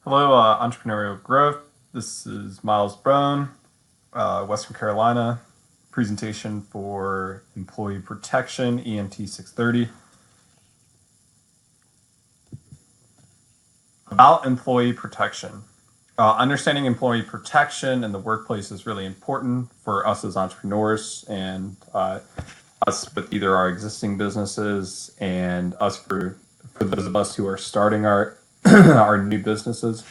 Hello, Entrepreneurial Growth. This is Miles Bone, Western Carolina, presentation for Employee Protection, EMT 630. About employee protection. Understanding employee protection in the workplace is really important for us as entrepreneurs and us with either our existing businesses and us for those of us who are starting our our new businesses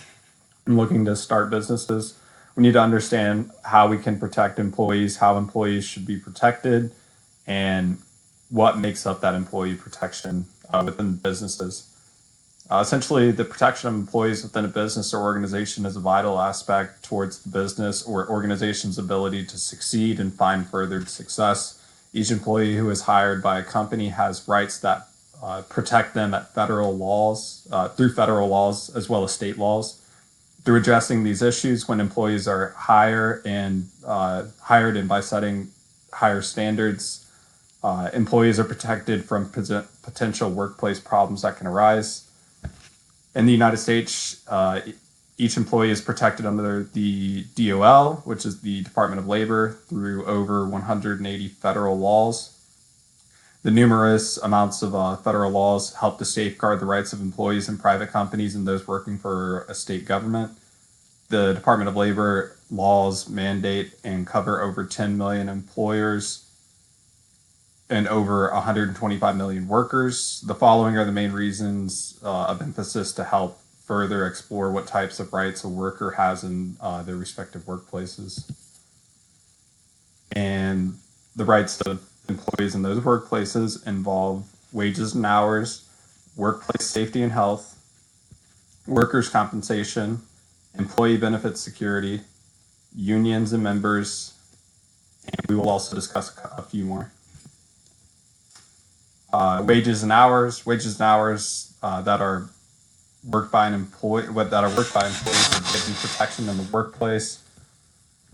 and looking to start businesses. We need to understand how we can protect employees, how employees should be protected, and what makes up that employee protection within businesses. Essentially, the protection of employees within a business or organization is a vital aspect towards the business or organization's ability to succeed and find further success. Each employee who is hired by a company has rights that protect them at federal laws, through federal laws as well as state laws. Through addressing these issues, when employees are hired and by setting higher standards, employees are protected from potential workplace problems that can arise. In the United States, each employee is protected under the DOL, which is the Department of Labor, through over 180 federal laws. The numerous amounts of federal laws help to safeguard the rights of employees in private companies and those working for a state government. The Department of Labor laws mandate and cover over 10 million employers and over 125 million workers. The following are the main reasons of emphasis to help further explore what types of rights a worker has in their respective workplaces. And the rights of employees in those workplaces involve wages and hours, workplace safety and health, workers' compensation, employee benefit security, unions and members, and we will also discuss a few more. Wages and hours that are worked by employees are given protection in the workplace.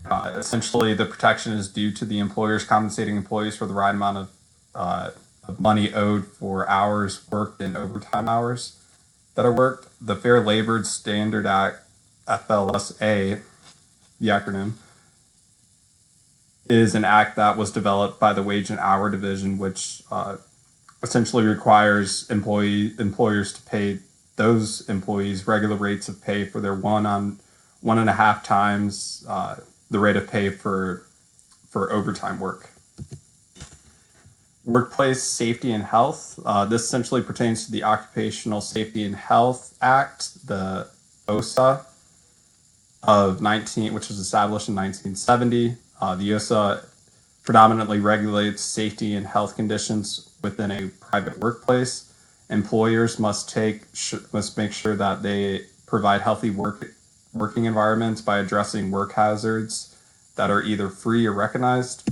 Essentially, the protection is due to the employers compensating employees for the right amount of money owed for hours worked and overtime hours that are worked. The Fair Labor Standard Act, FLSA, the acronym, is an act that was developed by the Wage and Hour Division, which essentially requires employers to pay those employees regular rates of pay for their 1.5 times the rate of pay for overtime work. Workplace safety and health. This essentially pertains to the Occupational Safety and Health Act, the OSHA which was established in 1970. The OSHA predominantly regulates safety and health conditions within a private workplace. Employers must make sure that they provide healthy working environments by addressing work hazards that are either free or recognized.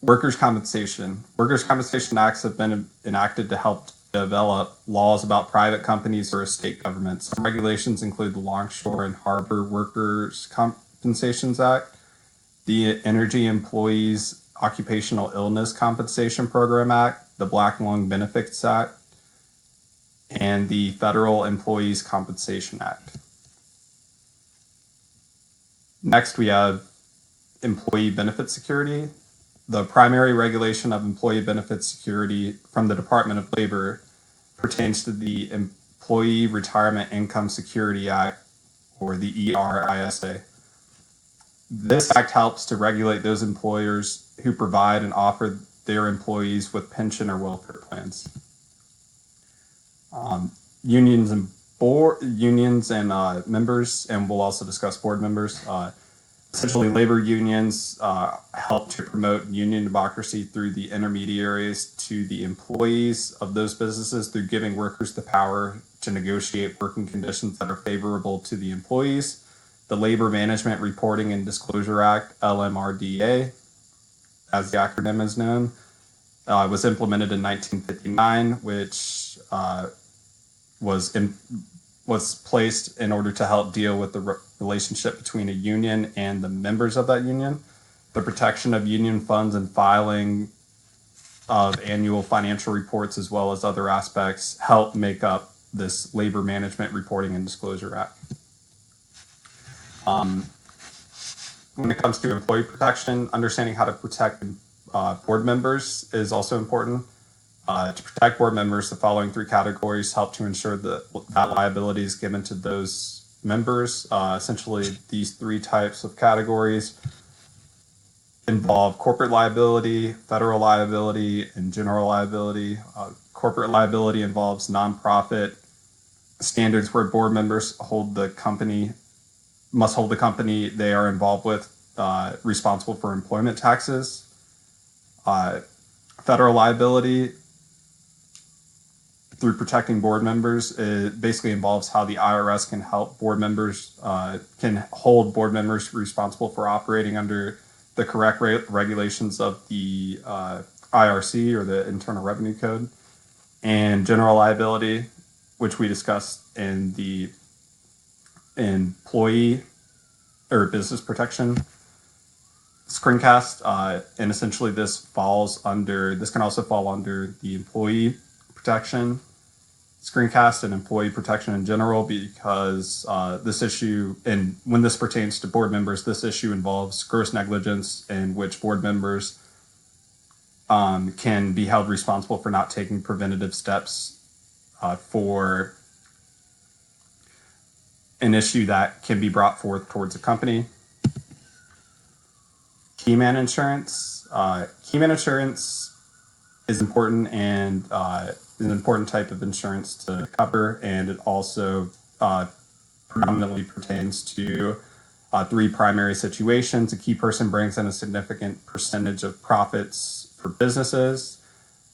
Workers' compensation. Workers' compensation acts have been enacted to help develop laws about private companies or state governments. Some regulations include the Longshore and Harbor Workers' Compensations Act, the Energy Employees Occupational Illness Compensation Program Act, the Black Lung Benefits Act, and the Federal Employees Compensation Act. Next, we have employee benefit security. The primary regulation of employee benefit security from the Department of Labor pertains to the Employee Retirement Income Security Act, or the ERISA. This act helps to regulate those employers who provide and offer their employees with pension or welfare plans. Unions and members, and we'll also discuss board members. Essentially, labor unions help to promote union democracy through the intermediaries to the employees of those businesses through giving workers the power to negotiate working conditions that are favorable to the employees. The Labor Management Reporting and Disclosure Act, LMRDA, as the acronym is known, was implemented in 1959, which was placed in order to help deal with the relationship between a union and the members of that union. The protection of union funds and filing of annual financial reports, as well as other aspects, help make up this Labor Management Reporting and Disclosure Act. When it comes to employee protection, understanding how to protect board members is also important. To protect board members, the following three categories help to ensure that liability is given to those members. Essentially, these three types of categories involve corporate liability, federal liability, and general liability. Corporate liability involves nonprofit standards where board members must hold the company they are involved with responsible for employment taxes. Federal liability, through protecting board members, it basically involves how the IRS can help board members, can hold board members responsible for operating under the correct regulations of the IRC or the Internal Revenue Code. And general liability, which we discussed in the employee or business protection screencast. And essentially this can also fall under the employee protection screencast and employee protection in general, because this issue, and when this pertains to board members, this issue involves gross negligence in which board members can be held responsible for not taking preventative steps for an issue that can be brought forth towards a company. Keyman insurance. Keyman insurance is important and is an important type of insurance to cover, and it also predominantly pertains to three primary situations. A key person brings in a significant percentage of profits for businesses.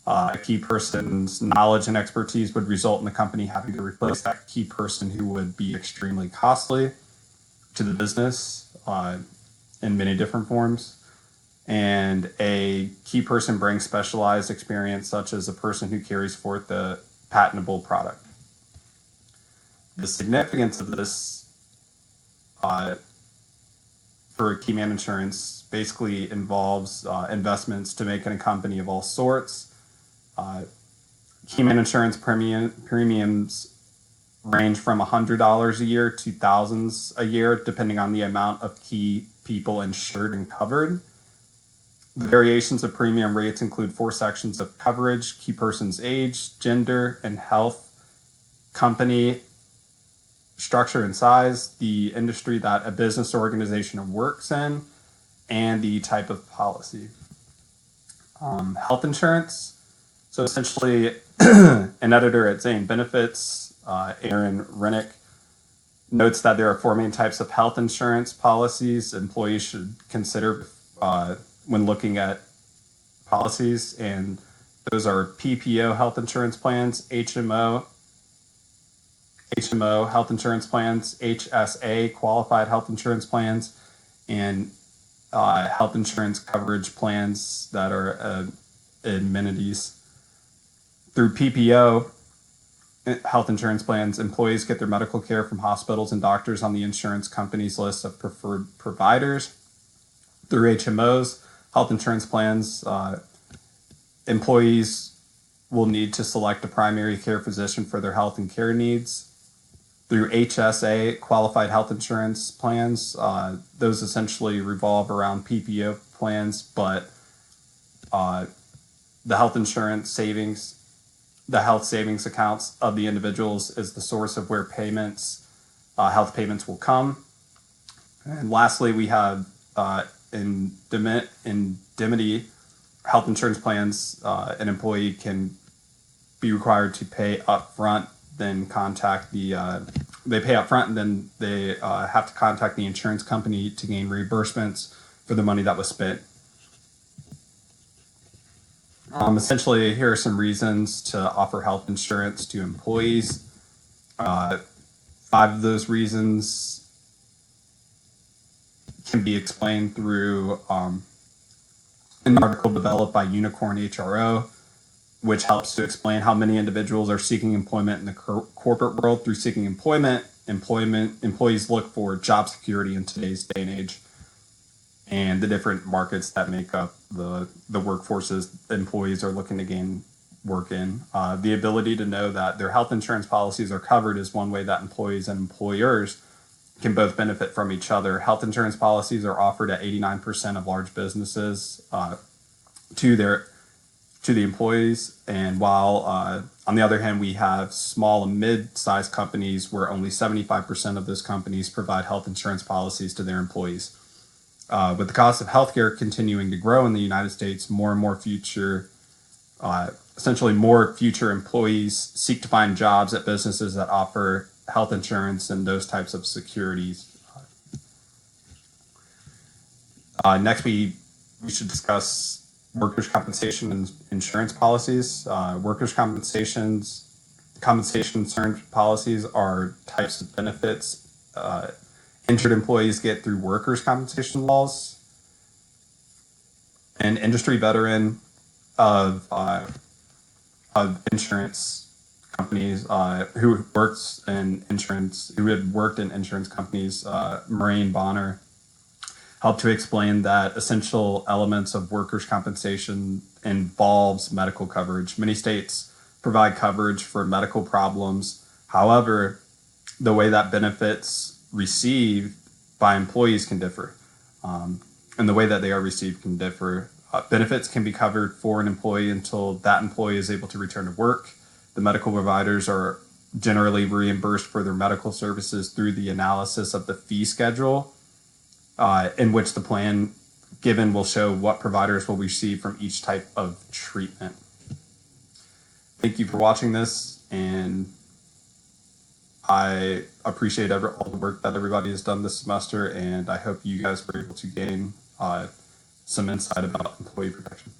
A key person's knowledge and expertise would result in the company having to replace that key person, who would be extremely costly to the business in many different forms. And a key person brings specialized experience, such as a person who carries forth a patentable product. The significance of this for Keyman Insurance basically involves investments to make in a company of all sorts. Keyman Insurance premiums range from $100 a year to thousands a year, depending on the amount of key people insured and covered. The variations of premium rates include 4 sections of coverage: key person's age, gender, and health, company structure and size, the industry that a business or organization works in, and the type of policy. Health insurance. So essentially, an editor at Zane Benefits, Aaron Rennick, notes that there are 4 main types of health insurance policies employees should consider when looking at policies, and those are PPO health insurance plans, HMO health insurance plans, HSA qualified health insurance plans, and health insurance coverage plans that are amenities. Through PPO health insurance plans, employees get their medical care from hospitals and doctors on the insurance company's list of preferred providers. Through HMOs, health insurance plans, employees will need to select a primary care physician for their health and care needs. Through HSA, qualified health insurance plans, those essentially revolve around PPO plans, but the health savings accounts of the individuals is the source of where health payments will come. And lastly, we have indemnity health insurance plans. An employee can be required to pay upfront, then they pay upfront, and then they have to contact the insurance company to gain reimbursements for the money that was spent. Essentially, here are some reasons to offer health insurance to employees. 5 of those reasons can be explained through an article developed by Unicorn HRO, which helps to explain how many individuals are seeking employment in the corporate world. Through seeking employees look for job security in today's day and age, and the different markets that make up the workforces employees are looking to gain work in. The ability to know that their health insurance policies are covered is one way that employees and employers can both benefit from each other. Health insurance policies are offered at 89% of large businesses to the employees, and while on the other hand, we have small and mid-sized companies where only 75% of those companies provide health insurance policies to their employees. With the cost of healthcare continuing to grow in the United States, more and more essentially more future employees seek to find jobs at businesses that offer health insurance and those types of securities. Next, we should discuss workers' compensation and insurance policies. Workers' compensation insurance policies are types of benefits injured employees get through workers' compensation laws. An industry veteran of insurance companies who had worked in insurance companies, Maureen Bonner, helped to explain that essential elements of workers' compensation involves medical coverage. Many states provide coverage for medical problems. However, the way that benefits received by employees can differ, and the way that they are received can differ. Benefits can be covered for an employee until that employee is able to return to work. The medical providers are generally reimbursed for their medical services through the analysis of the fee schedule, in which the plan given will show what providers will receive from each type of treatment. Thank you for watching this, and I appreciate all the work that everybody has done this semester, and I hope you guys were able to gain some insight about employee protection.